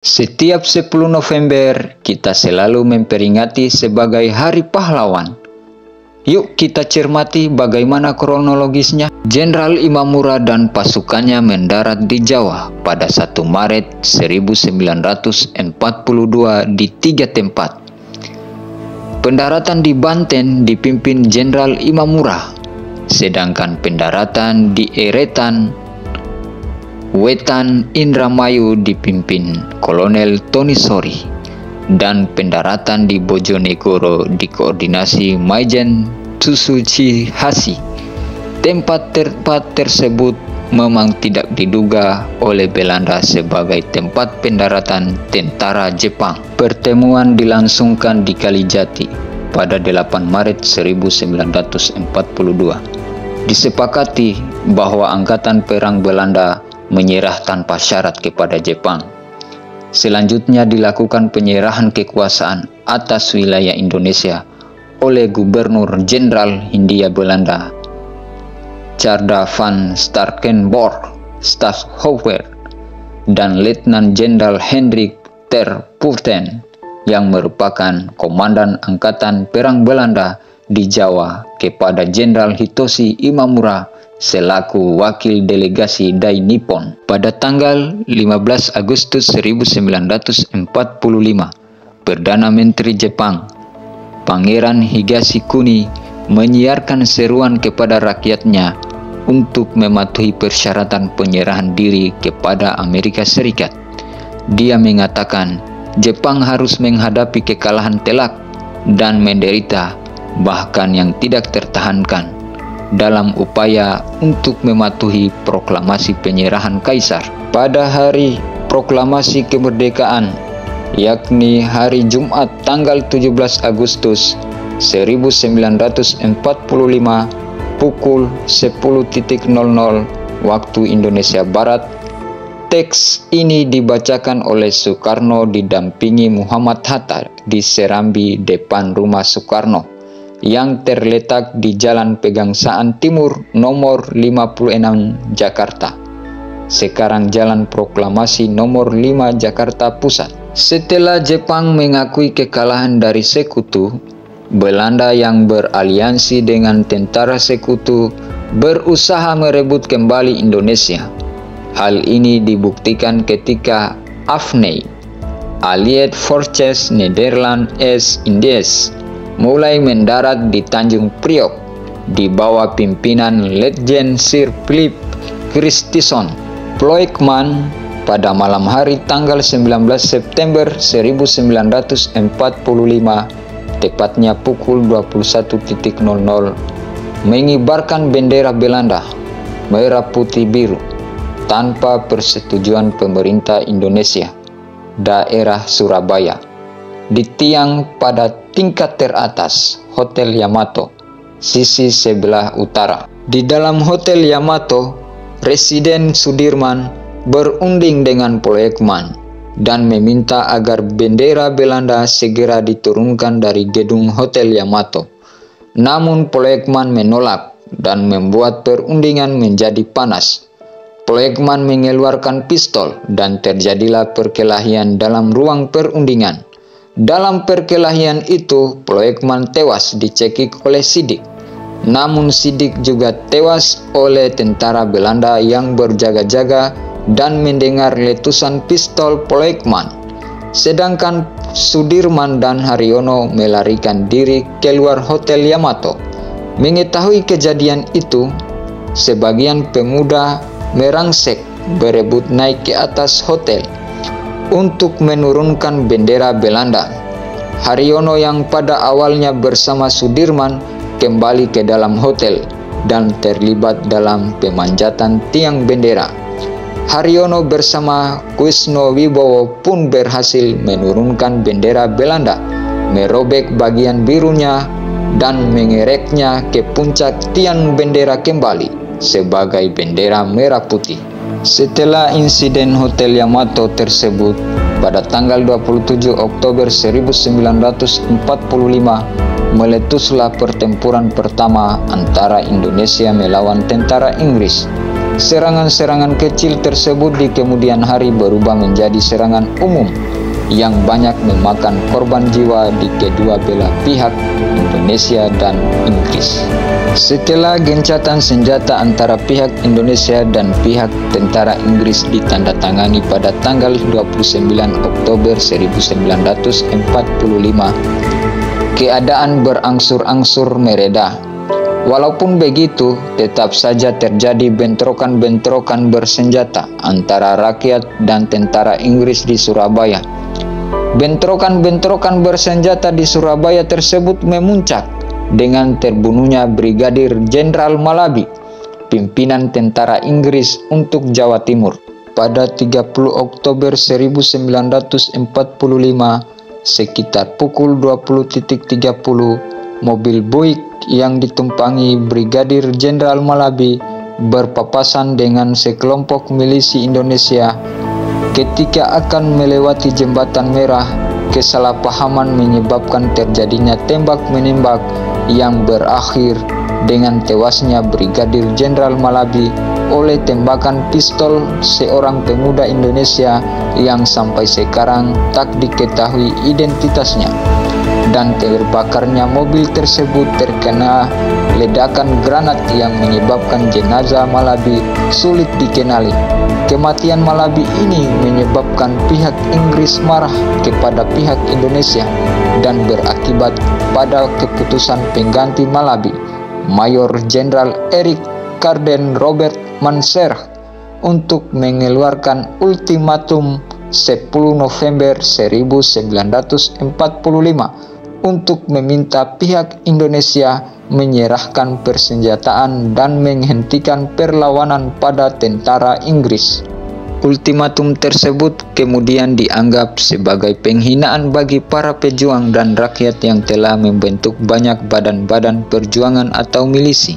Setiap 10 November, kita selalu memperingati sebagai Hari Pahlawan. Yuk kita cermati bagaimana kronologisnya. Jenderal Imamura dan pasukannya mendarat di Jawa pada 1 Maret 1942 di 3 tempat. Pendaratan di Banten dipimpin Jenderal Imamura, sedangkan pendaratan di Eretan, Wetan, Indramayu dipimpin Kolonel Tony Sori, dan pendaratan di Bojonegoro dikoordinasi Maijen Tsuchi Hashi. Tempat-tempat tersebut memang tidak diduga oleh Belanda sebagai tempat pendaratan tentara Jepang. Pertemuan dilangsungkan di Kalijati pada 8 Maret 1942. Disepakati bahwa Angkatan Perang Belanda menyerah tanpa syarat kepada Jepang. Selanjutnya dilakukan penyerahan kekuasaan atas wilayah Indonesia oleh Gubernur Jenderal Hindia Belanda Tjarda van Starkenborgh Stafhover dan Letnan Jenderal Hendrik ter Putten yang merupakan Komandan Angkatan Perang Belanda di Jawa kepada Jenderal Hitoshi Imamura selaku wakil delegasi Dai Nippon. Pada tanggal 15 Agustus 1945, Perdana Menteri Jepang, Pangeran Higashikuni, menyiarkan seruan kepada rakyatnya untuk mematuhi persyaratan penyerahan diri kepada Amerika Serikat. Dia mengatakan Jepang harus menghadapi kekalahan telak dan menderita, bahkan yang tidak tertahankan, dalam upaya untuk mematuhi proklamasi penyerahan Kaisar. Pada hari proklamasi kemerdekaan, yakni hari Jumat tanggal 17 Agustus 1945 pukul 10.00 waktu Indonesia Barat, teks ini dibacakan oleh Soekarno didampingi Muhammad Hatta di Serambi depan rumah Soekarno yang terletak di Jalan Pegangsaan Timur nomor 56 Jakarta. Sekarang Jalan Proklamasi nomor 5 Jakarta Pusat. Setelah Jepang mengakui kekalahan dari Sekutu, Belanda yang beraliansi dengan tentara Sekutu berusaha merebut kembali Indonesia. Hal ini dibuktikan ketika AFNI, Allied Forces Nederland-Indies, mulai mendarat di Tanjung Priok di bawah pimpinan Letjen Sir Philip Christison Ploegman pada malam hari tanggal 19 September 1945, tepatnya pukul 21.00, mengibarkan bendera Belanda merah putih biru tanpa persetujuan pemerintah Indonesia daerah Surabaya di tiang pada tingkat teratas Hotel Yamato, sisi sebelah utara. Di dalam Hotel Yamato, Presiden Sudirman berunding dengan Ploegman dan meminta agar bendera Belanda segera diturunkan dari gedung Hotel Yamato. Namun Ploegman menolak dan membuat perundingan menjadi panas. Ploegman mengeluarkan pistol dan terjadilah perkelahian dalam ruang perundingan. Dalam perkelahian itu, Ploegman tewas dicekik oleh Sidik. Namun Sidik juga tewas oleh tentara Belanda yang berjaga-jaga dan mendengar letusan pistol Ploegman. Sedangkan Sudirman dan Haryono melarikan diri keluar Hotel Yamato. Mengetahui kejadian itu, sebagian pemuda merangsek berebut naik ke atas hotel untuk menurunkan bendera Belanda. Haryono yang pada awalnya bersama Sudirman kembali ke dalam hotel dan terlibat dalam pemanjatan tiang bendera. Haryono bersama Kusno Wibowo pun berhasil menurunkan bendera Belanda, merobek bagian birunya dan mengereknya ke puncak tiang bendera kembali sebagai bendera merah putih. Setelah insiden Hotel Yamato tersebut, pada tanggal 27 Oktober 1945, meletuslah pertempuran pertama antara Indonesia melawan tentara Inggris. Serangan-serangan kecil tersebut di kemudian hari berubah menjadi serangan umum yang banyak memakan korban jiwa di kedua belah pihak, Indonesia dan Inggris. Setelah gencatan senjata antara pihak Indonesia dan pihak tentara Inggris ditandatangani pada tanggal 29 Oktober 1945, keadaan berangsur-angsur mereda. Walaupun begitu, tetap saja terjadi bentrokan-bentrokan bersenjata antara rakyat dan tentara Inggris di Surabaya. Bentrokan-bentrokan bersenjata di Surabaya tersebut memuncak dengan terbunuhnya Brigadir Jenderal Malabi, pimpinan tentara Inggris untuk Jawa Timur. Pada 30 Oktober 1945, sekitar pukul 20.30, mobil Buick yang ditumpangi Brigadir Jenderal Malabi berpapasan dengan sekelompok milisi Indonesia. Ketika akan melewati jembatan merah, kesalahpahaman menyebabkan terjadinya tembak-menembak yang berakhir dengan tewasnya Brigadir Jenderal Malabi oleh tembakan pistol seorang pemuda Indonesia yang sampai sekarang tak diketahui identitasnya. Dan terbakarnya mobil tersebut terkena ledakan granat yang menyebabkan jenazah Malabi sulit dikenali. Kematian Malabi ini menyebabkan pihak Inggris marah kepada pihak Indonesia dan berakibat pada keputusan pengganti Malabi, Mayor Jenderal Eric Karden Robert Mansergh, untuk mengeluarkan ultimatum 10 November 1945 untuk meminta pihak Indonesia menyerahkan persenjataan dan menghentikan perlawanan pada tentara Inggris. Ultimatum tersebut kemudian dianggap sebagai penghinaan bagi para pejuang dan rakyat yang telah membentuk banyak badan-badan perjuangan atau milisi.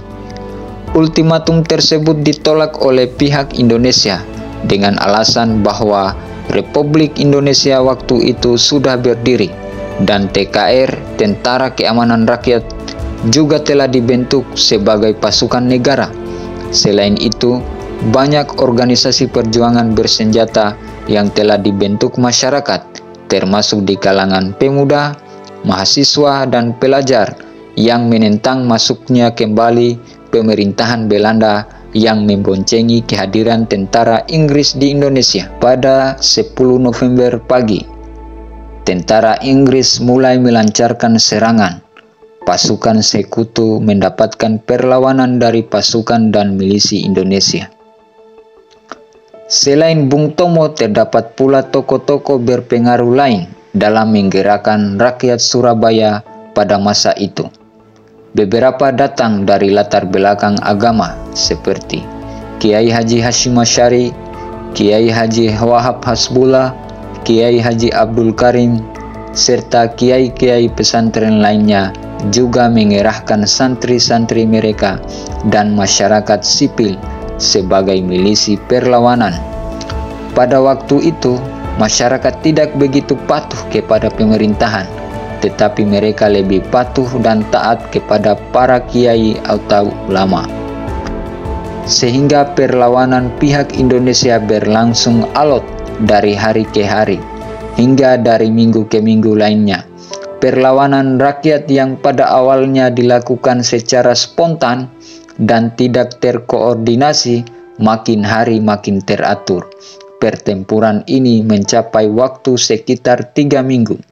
Ultimatum tersebut ditolak oleh pihak Indonesia dengan alasan bahwa Republik Indonesia waktu itu sudah berdiri dan TKR, Tentara Keamanan Rakyat, juga telah dibentuk sebagai pasukan negara. Selain itu, banyak organisasi perjuangan bersenjata yang telah dibentuk masyarakat, termasuk di kalangan pemuda, mahasiswa, dan pelajar yang menentang masuknya kembali pemerintahan Belanda yang memboncengi kehadiran tentara Inggris di Indonesia. Pada 10 November pagi, tentara Inggris mulai melancarkan serangan. Pasukan sekutu mendapatkan perlawanan dari pasukan dan milisi Indonesia. Selain Bung Tomo, terdapat pula tokoh-tokoh berpengaruh lain dalam menggerakkan rakyat Surabaya pada masa itu. Beberapa datang dari latar belakang agama seperti Kiai Haji Hashim Asy'ari, Kiai Haji Wahab Hasbullah, Kiai Haji Abdul Karim, serta kiai-kiai pesantren lainnya juga mengerahkan santri-santri mereka dan masyarakat sipil sebagai milisi perlawanan. Pada waktu itu, masyarakat tidak begitu patuh kepada pemerintahan, tetapi mereka lebih patuh dan taat kepada para kiai atau ulama. Sehingga perlawanan pihak Indonesia berlangsung alot dari hari ke hari, hingga dari minggu ke minggu lainnya. Perlawanan rakyat yang pada awalnya dilakukan secara spontan dan tidak terkoordinasi, makin hari makin teratur. Pertempuran ini mencapai waktu sekitar 3 minggu.